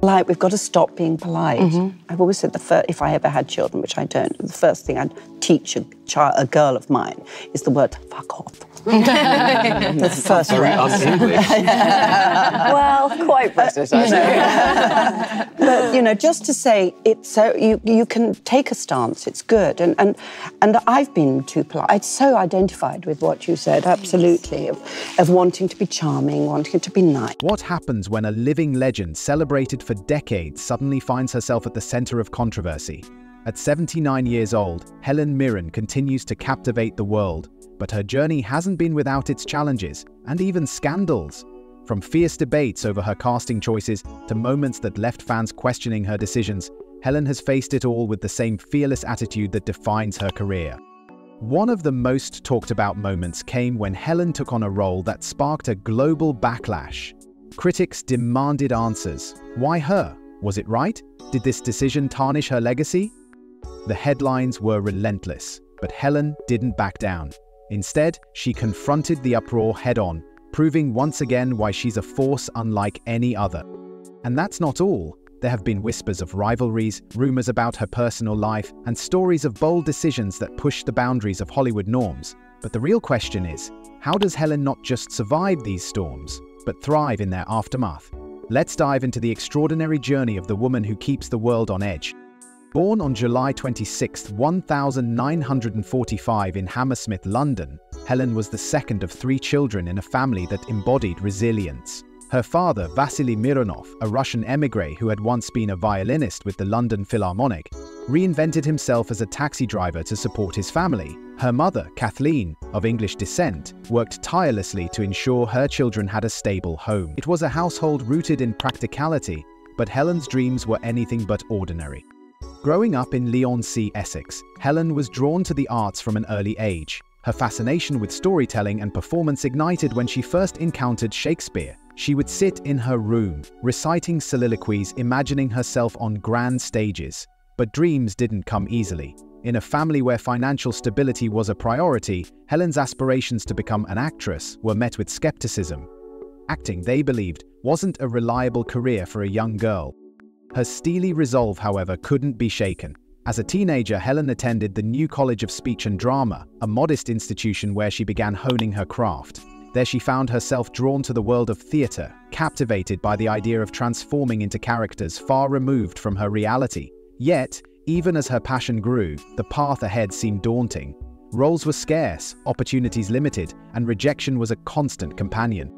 Like, we've got to stop being polite. I've always said if I ever had children, which I don't, the first thing I'd teach a girl of mine is the word "fuck off." The first Very un-English. Well, quite British, But, you know, just to say it, so you can take a stance, it's good. And I've been too polite. I'd so identified with what you said, absolutely, of wanting to be charming, wanting to be nice. What happens when a living legend celebrated for decades suddenly finds herself at the center of controversy? At 79 years old, Helen Mirren continues to captivate the world, but her journey hasn't been without its challenges and even scandals. From fierce debates over her casting choices to moments that left fans questioning her decisions, Helen has faced it all with the same fearless attitude that defines her career. One of the most talked about moments came when Helen took on a role that sparked a global backlash. Critics demanded answers. Why her? Was it right? Did this decision tarnish her legacy? The headlines were relentless, but Helen didn't back down. Instead, she confronted the uproar head-on, proving once again why she's a force unlike any other. And that's not all. There have been whispers of rivalries, rumors about her personal life, and stories of bold decisions that push the boundaries of Hollywood norms. But the real question is, how does Helen not just survive these storms, but thrive in their aftermath? Let's dive into the extraordinary journey of the woman who keeps the world on edge. Born on July 26, 1945 in Hammersmith, London, Helen was the second of 3 children in a family that embodied resilience. Her father, Vasily Mironov, a Russian émigré who had once been a violinist with the London Philharmonic, reinvented himself as a taxi driver to support his family. Her mother, Kathleen, of English descent, worked tirelessly to ensure her children had a stable home. It was a household rooted in practicality, but Helen's dreams were anything but ordinary. Growing up in Leigh-on-Sea, Essex, Helen was drawn to the arts from an early age. Her fascination with storytelling and performance ignited when she first encountered Shakespeare. She would sit in her room, reciting soliloquies, imagining herself on grand stages. But dreams didn't come easily. In a family where financial stability was a priority, Helen's aspirations to become an actress were met with skepticism. Acting, they believed, wasn't a reliable career for a young girl. Her steely resolve, however, couldn't be shaken. As a teenager, Helen attended the New College of Speech and Drama, a modest institution where she began honing her craft. There she found herself drawn to the world of theatre, captivated by the idea of transforming into characters far removed from her reality. Yet, even as her passion grew, the path ahead seemed daunting. Roles were scarce, opportunities limited, and rejection was a constant companion.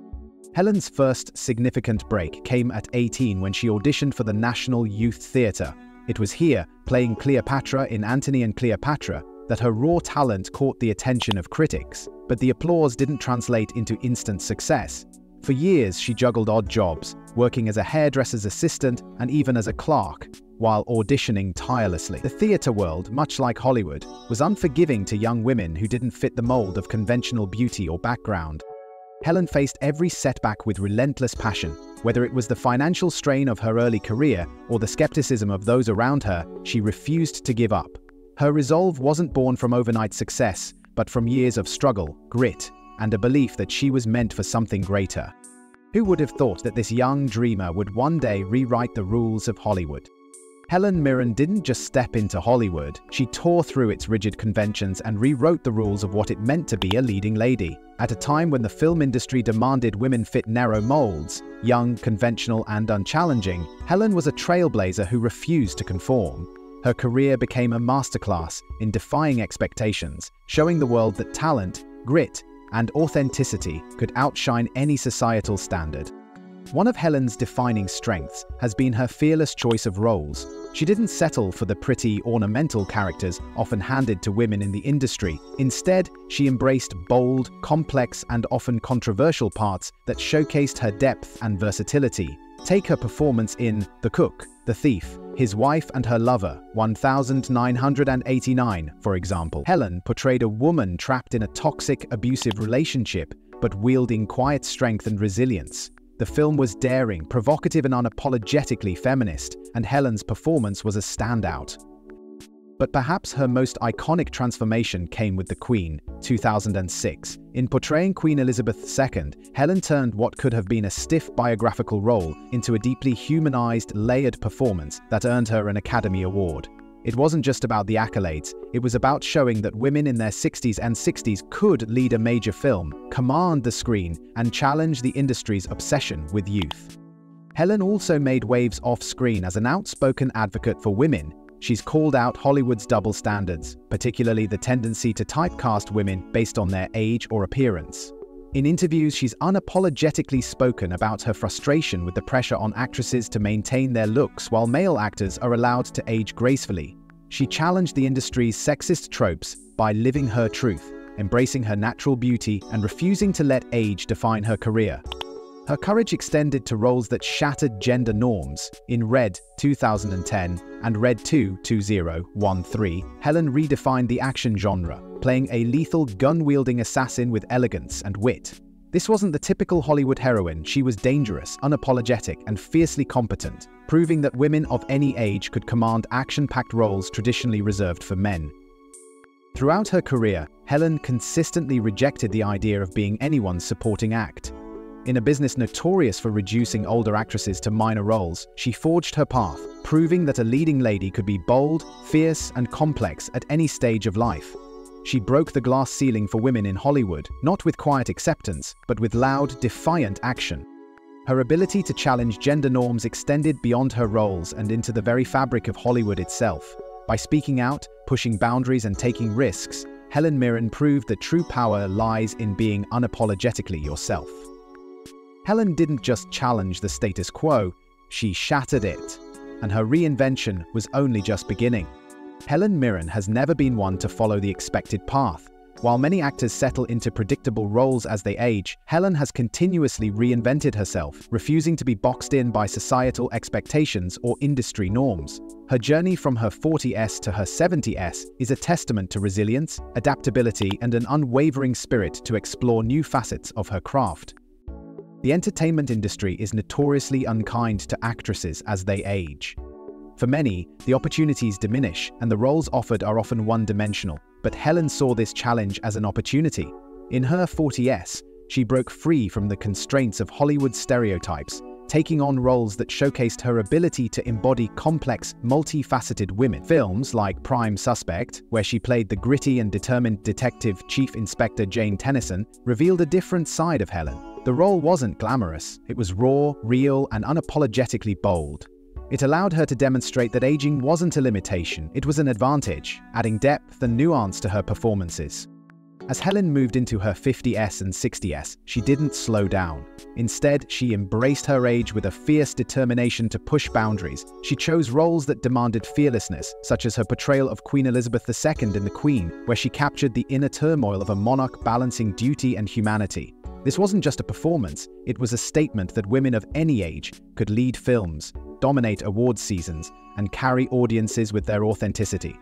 Helen's first significant break came at 18 when she auditioned for the National Youth Theatre. It was here, playing Cleopatra in Antony and Cleopatra, that her raw talent caught the attention of critics. But the applause didn't translate into instant success. For years, she juggled odd jobs, working as a hairdresser's assistant and even as a clerk, while auditioning tirelessly. The theatre world, much like Hollywood, was unforgiving to young women who didn't fit the mold of conventional beauty or background. Helen faced every setback with relentless passion. Whether it was the financial strain of her early career or the skepticism of those around her, she refused to give up. Her resolve wasn't born from overnight success, but from years of struggle, grit, and a belief that she was meant for something greater. Who would have thought that this young dreamer would one day rewrite the rules of Hollywood? Helen Mirren didn't just step into Hollywood, she tore through its rigid conventions and rewrote the rules of what it meant to be a leading lady. At a time when the film industry demanded women fit narrow molds, young, conventional, and unchallenging, Helen was a trailblazer who refused to conform. Her career became a masterclass in defying expectations, showing the world that talent, grit, and authenticity could outshine any societal standard. One of Helen's defining strengths has been her fearless choice of roles. She didn't settle for the pretty, ornamental characters often handed to women in the industry. Instead, she embraced bold, complex, and often controversial parts that showcased her depth and versatility. Take her performance in The Cook, The Thief, His Wife and Her Lover, 1989, for example. Helen portrayed a woman trapped in a toxic, abusive relationship, but wielding quiet strength and resilience. The film was daring, provocative, and unapologetically feminist, and Helen's performance was a standout. But perhaps her most iconic transformation came with The Queen, 2006. In portraying Queen Elizabeth II, Helen turned what could have been a stiff biographical role into a deeply humanized, layered performance that earned her an Academy Award. It wasn't just about the accolades, it was about showing that women in their 60s and 60s could lead a major film, command the screen, and challenge the industry's obsession with youth. Helen also made waves off-screen as an outspoken advocate for women. She's called out Hollywood's double standards, particularly the tendency to typecast women based on their age or appearance. In interviews, she's unapologetically spoken about her frustration with the pressure on actresses to maintain their looks while male actors are allowed to age gracefully. She challenged the industry's sexist tropes by living her truth, embracing her natural beauty, and refusing to let age define her career. Her courage extended to roles that shattered gender norms. In Red, 2010, and Red 2, 2013, Helen redefined the action genre, playing a lethal gun-wielding assassin with elegance and wit. This wasn't the typical Hollywood heroine. She was dangerous, unapologetic, and fiercely competent, proving that women of any age could command action-packed roles traditionally reserved for men. Throughout her career, Helen consistently rejected the idea of being anyone's supporting act. In a business notorious for reducing older actresses to minor roles, she forged her path, proving that a leading lady could be bold, fierce, and complex at any stage of life. She broke the glass ceiling for women in Hollywood, not with quiet acceptance, but with loud, defiant action. Her ability to challenge gender norms extended beyond her roles and into the very fabric of Hollywood itself. By speaking out, pushing boundaries, and taking risks, Helen Mirren proved that true power lies in being unapologetically yourself. Helen didn't just challenge the status quo, she shattered it. And her reinvention was only just beginning. Helen Mirren has never been one to follow the expected path. While many actors settle into predictable roles as they age, Helen has continuously reinvented herself, refusing to be boxed in by societal expectations or industry norms. Her journey from her 40s to her 70s is a testament to resilience, adaptability, and an unwavering spirit to explore new facets of her craft. The entertainment industry is notoriously unkind to actresses as they age. For many, the opportunities diminish and the roles offered are often one-dimensional, but Helen saw this challenge as an opportunity. In her 40s, she broke free from the constraints of Hollywood stereotypes, taking on roles that showcased her ability to embody complex, multifaceted women. Films like Prime Suspect, where she played the gritty and determined Detective Chief Inspector Jane Tennyson, revealed a different side of Helen. The role wasn't glamorous, it was raw, real, and unapologetically bold. It allowed her to demonstrate that aging wasn't a limitation, it was an advantage, adding depth and nuance to her performances. As Helen moved into her 50s and 60s, she didn't slow down. Instead, she embraced her age with a fierce determination to push boundaries. She chose roles that demanded fearlessness, such as her portrayal of Queen Elizabeth II in The Queen, where she captured the inner turmoil of a monarch balancing duty and humanity. This wasn't just a performance, it was a statement that women of any age could lead films, dominate awards seasons, and carry audiences with their authenticity.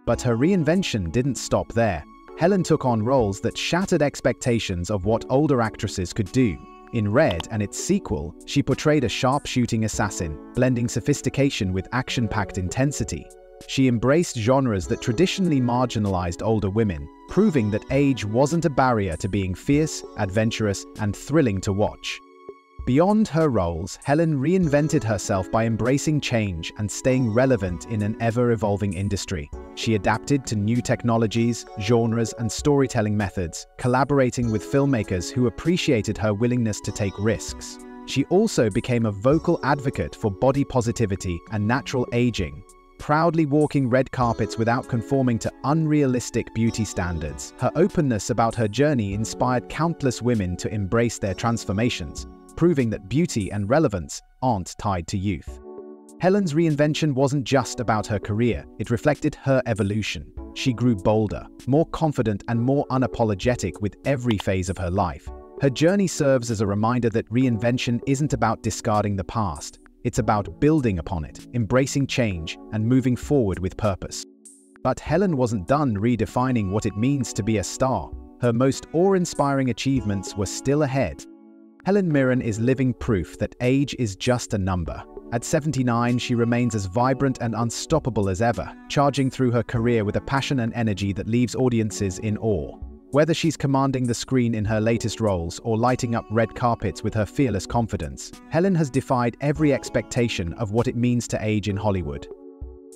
But her reinvention didn't stop there. Helen took on roles that shattered expectations of what older actresses could do. In Red and its sequel, she portrayed a sharpshooting assassin, blending sophistication with action-packed intensity. She embraced genres that traditionally marginalized older women, proving that age wasn't a barrier to being fierce, adventurous, and thrilling to watch. Beyond her roles, Helen reinvented herself by embracing change and staying relevant in an ever-evolving industry. She adapted to new technologies, genres, and storytelling methods, collaborating with filmmakers who appreciated her willingness to take risks. She also became a vocal advocate for body positivity and natural aging, proudly walking red carpets without conforming to unrealistic beauty standards. Her openness about her journey inspired countless women to embrace their transformations, proving that beauty and relevance aren't tied to youth. Helen's reinvention wasn't just about her career, it reflected her evolution. She grew bolder, more confident, and more unapologetic with every phase of her life. Her journey serves as a reminder that reinvention isn't about discarding the past. It's about building upon it, embracing change, and moving forward with purpose. But Helen wasn't done redefining what it means to be a star. Her most awe-inspiring achievements were still ahead. Helen Mirren is living proof that age is just a number. At 79, she remains as vibrant and unstoppable as ever, charging through her career with a passion and energy that leaves audiences in awe. Whether she's commanding the screen in her latest roles or lighting up red carpets with her fearless confidence, Helen has defied every expectation of what it means to age in Hollywood.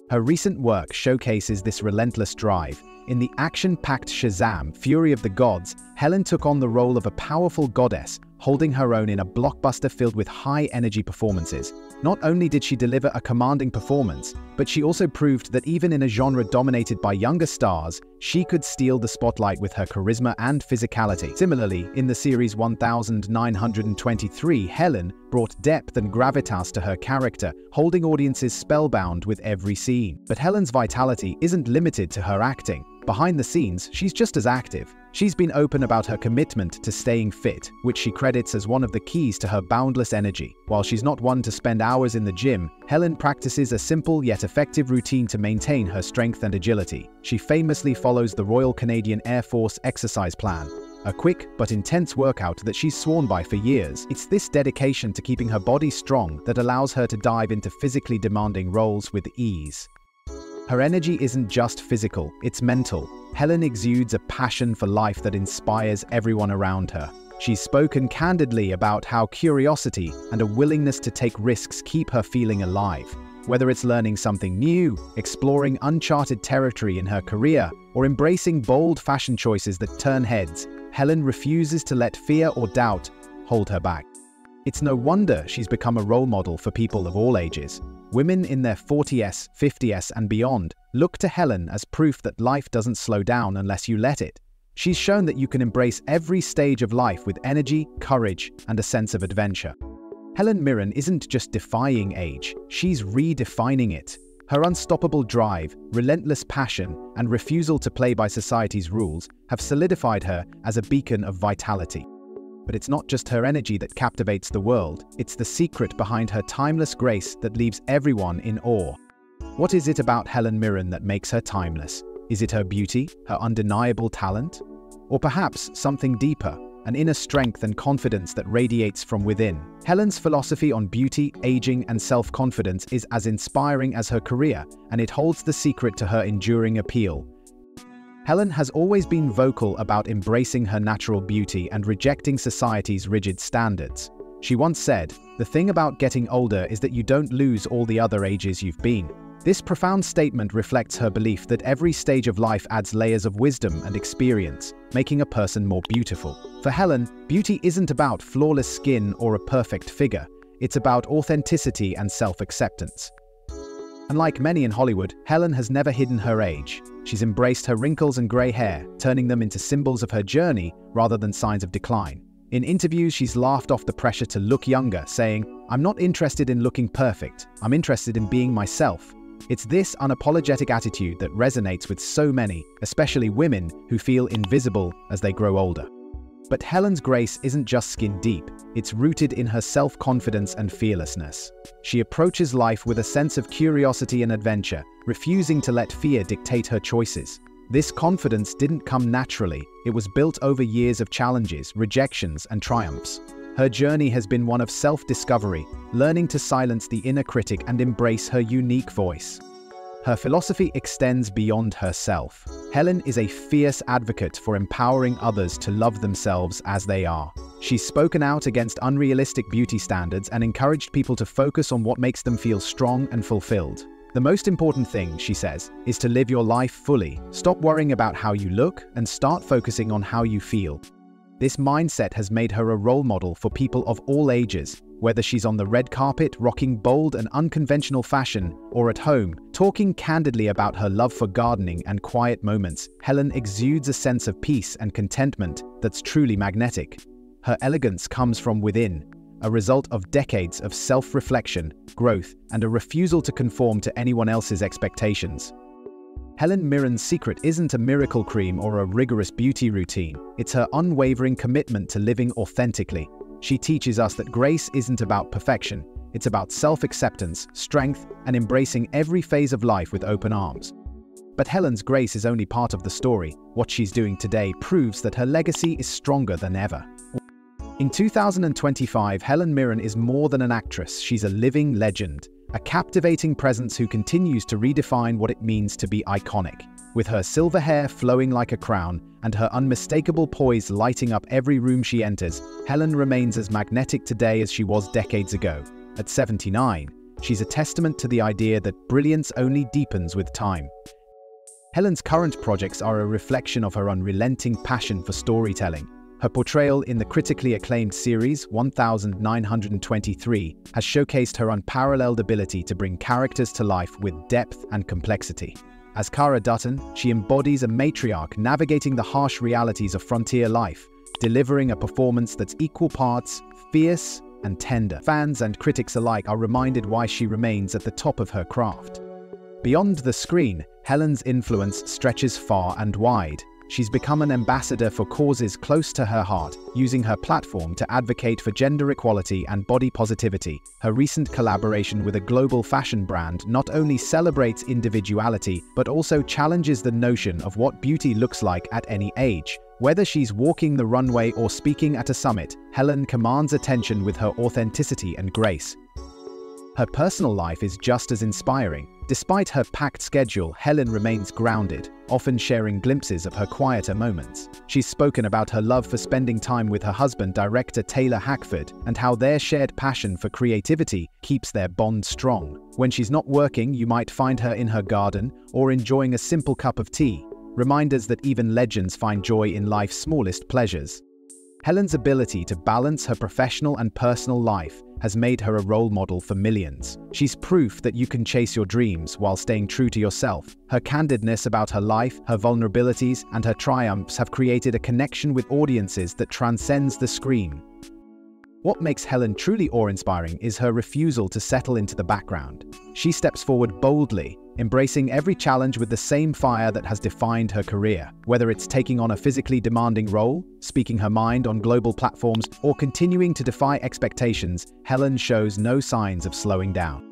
Her recent work showcases this relentless drive. In the action-packed Shazam! Fury of the Gods, Helen took on the role of a powerful goddess, holding her own in a blockbuster filled with high-energy performances. Not only did she deliver a commanding performance, but she also proved that even in a genre dominated by younger stars, she could steal the spotlight with her charisma and physicality. Similarly, in the series 1923, Helen brought depth and gravitas to her character, holding audiences spellbound with every scene. But Helen's vitality isn't limited to her acting. Behind the scenes, she's just as active. She's been open about her commitment to staying fit, which she credits as one of the keys to her boundless energy. While she's not one to spend hours in the gym, Helen practices a simple yet effective routine to maintain her strength and agility. She famously follows the Royal Canadian Air Force exercise plan, a quick but intense workout that she's sworn by for years. It's this dedication to keeping her body strong that allows her to dive into physically demanding roles with ease. Her energy isn't just physical, it's mental. Helen exudes a passion for life that inspires everyone around her. She's spoken candidly about how curiosity and a willingness to take risks keep her feeling alive. Whether it's learning something new, exploring uncharted territory in her career, or embracing bold fashion choices that turn heads, Helen refuses to let fear or doubt hold her back. It's no wonder she's become a role model for people of all ages. Women in their 40s, 50s, and beyond look to Helen as proof that life doesn't slow down unless you let it. She's shown that you can embrace every stage of life with energy, courage, and a sense of adventure. Helen Mirren isn't just defying age, she's redefining it. Her unstoppable drive, relentless passion, and refusal to play by society's rules have solidified her as a beacon of vitality. But it's not just her energy that captivates the world, it's the secret behind her timeless grace that leaves everyone in awe. What is it about Helen Mirren that makes her timeless? Is it her beauty, her undeniable talent? Or perhaps something deeper, an inner strength and confidence that radiates from within? Helen's philosophy on beauty, aging, and self-confidence is as inspiring as her career, and it holds the secret to her enduring appeal. Helen has always been vocal about embracing her natural beauty and rejecting society's rigid standards. She once said, "The thing about getting older is that you don't lose all the other ages you've been." This profound statement reflects her belief that every stage of life adds layers of wisdom and experience, making a person more beautiful. For Helen, beauty isn't about flawless skin or a perfect figure. It's about authenticity and self-acceptance. Unlike many in Hollywood, Helen has never hidden her age. She's embraced her wrinkles and grey hair, turning them into symbols of her journey rather than signs of decline. In interviews, she's laughed off the pressure to look younger, saying, "I'm not interested in looking perfect. I'm interested in being myself." It's this unapologetic attitude that resonates with so many, especially women who feel invisible as they grow older. But Helen's grace isn't just skin deep, it's rooted in her self-confidence and fearlessness. She approaches life with a sense of curiosity and adventure, refusing to let fear dictate her choices. This confidence didn't come naturally, it was built over years of challenges, rejections, and triumphs. Her journey has been one of self-discovery, learning to silence the inner critic and embrace her unique voice. Her philosophy extends beyond herself. Helen is a fierce advocate for empowering others to love themselves as they are. She's spoken out against unrealistic beauty standards and encouraged people to focus on what makes them feel strong and fulfilled. The most important thing, she says, is to live your life fully. Stop worrying about how you look and start focusing on how you feel. This mindset has made her a role model for people of all ages, whether she's on the red carpet rocking bold and unconventional fashion or at home talking candidly about her love for gardening and quiet moments. Helen exudes a sense of peace and contentment that's truly magnetic. Her elegance comes from within, a result of decades of self-reflection, growth, and a refusal to conform to anyone else's expectations. Helen Mirren's secret isn't a miracle cream or a rigorous beauty routine. It's her unwavering commitment to living authentically. She teaches us that grace isn't about perfection. It's about self-acceptance, strength, and embracing every phase of life with open arms. But Helen's grace is only part of the story. What she's doing today proves that her legacy is stronger than ever. In 2025, Helen Mirren is more than an actress, she's a living legend, a captivating presence who continues to redefine what it means to be iconic. With her silver hair flowing like a crown and her unmistakable poise lighting up every room she enters, Helen remains as magnetic today as she was decades ago. At 79, she's a testament to the idea that brilliance only deepens with time. Helen's current projects are a reflection of her unrelenting passion for storytelling. Her portrayal in the critically acclaimed series 1923 has showcased her unparalleled ability to bring characters to life with depth and complexity. As Cara Dutton, she embodies a matriarch navigating the harsh realities of frontier life, delivering a performance that's equal parts fierce and tender. Fans and critics alike are reminded why she remains at the top of her craft. Beyond the screen, Helen's influence stretches far and wide. She's become an ambassador for causes close to her heart, using her platform to advocate for gender equality and body positivity. Her recent collaboration with a global fashion brand not only celebrates individuality, but also challenges the notion of what beauty looks like at any age. Whether she's walking the runway or speaking at a summit, Helen commands attention with her authenticity and grace. Her personal life is just as inspiring. Despite her packed schedule, Helen remains grounded, often sharing glimpses of her quieter moments. She's spoken about her love for spending time with her husband, director Taylor Hackford, and how their shared passion for creativity keeps their bond strong. When she's not working, you might find her in her garden or enjoying a simple cup of tea. Reminders that even legends find joy in life's smallest pleasures. Helen's ability to balance her professional and personal life has made her a role model for millions. She's proof that you can chase your dreams while staying true to yourself. Her candidness about her life, her vulnerabilities, and her triumphs have created a connection with audiences that transcends the screen. What makes Helen truly awe-inspiring is her refusal to settle into the background. She steps forward boldly, embracing every challenge with the same fire that has defined her career. Whether it's taking on a physically demanding role, speaking her mind on global platforms, or continuing to defy expectations, Helen shows no signs of slowing down.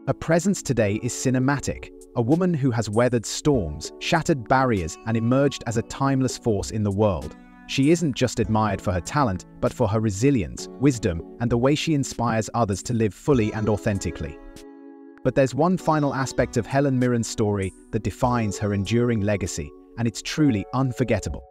Her presence today is cinematic, a woman who has weathered storms, shattered barriers, and emerged as a timeless force in the world. She isn't just admired for her talent, but for her resilience, wisdom, and the way she inspires others to live fully and authentically. But there's one final aspect of Helen Mirren's story that defines her enduring legacy, and it's truly unforgettable.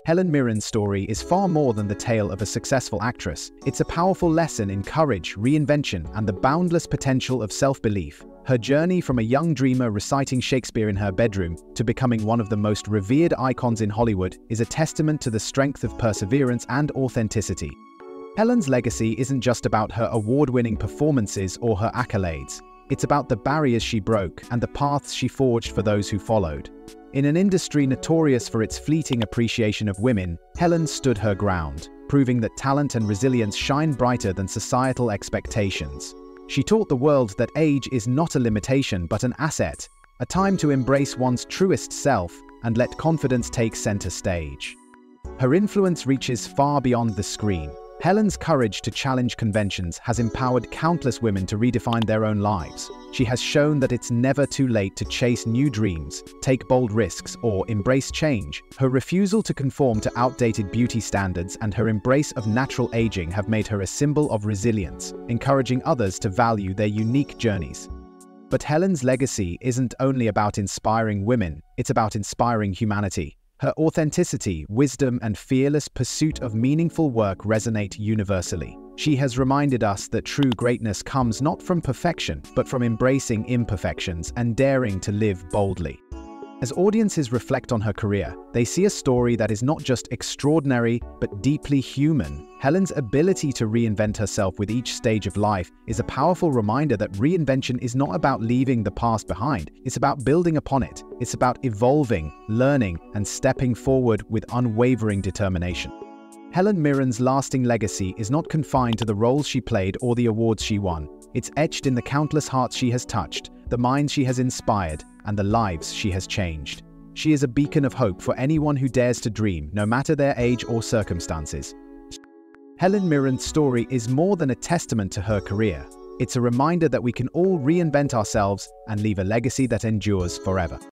Helen Mirren's story is far more than the tale of a successful actress. It's a powerful lesson in courage, reinvention, and the boundless potential of self-belief. Her journey from a young dreamer reciting Shakespeare in her bedroom to becoming one of the most revered icons in Hollywood is a testament to the strength of perseverance and authenticity. Helen's legacy isn't just about her award-winning performances or her accolades. It's about the barriers she broke and the paths she forged for those who followed. In an industry notorious for its fleeting appreciation of women, Helen stood her ground, proving that talent and resilience shine brighter than societal expectations. She taught the world that age is not a limitation but an asset, a time to embrace one's truest self and let confidence take center stage. Her influence reaches far beyond the screen. Helen's courage to challenge conventions has empowered countless women to redefine their own lives. She has shown that it's never too late to chase new dreams, take bold risks, or embrace change. Her refusal to conform to outdated beauty standards and her embrace of natural aging have made her a symbol of resilience, encouraging others to value their unique journeys. But Helen's legacy isn't only about inspiring women, it's about inspiring humanity. Her authenticity, wisdom, and fearless pursuit of meaningful work resonate universally. She has reminded us that true greatness comes not from perfection, but from embracing imperfections and daring to live boldly. As audiences reflect on her career, they see a story that is not just extraordinary, but deeply human. Helen's ability to reinvent herself with each stage of life is a powerful reminder that reinvention is not about leaving the past behind. It's about building upon it. It's about evolving, learning, and stepping forward with unwavering determination. Helen Mirren's lasting legacy is not confined to the roles she played or the awards she won. It's etched in the countless hearts she has touched, the minds she has inspired, and the lives she has changed. She is a beacon of hope for anyone who dares to dream, no matter their age or circumstances. Helen Mirren's story is more than a testament to her career. It's a reminder that we can all reinvent ourselves and leave a legacy that endures forever.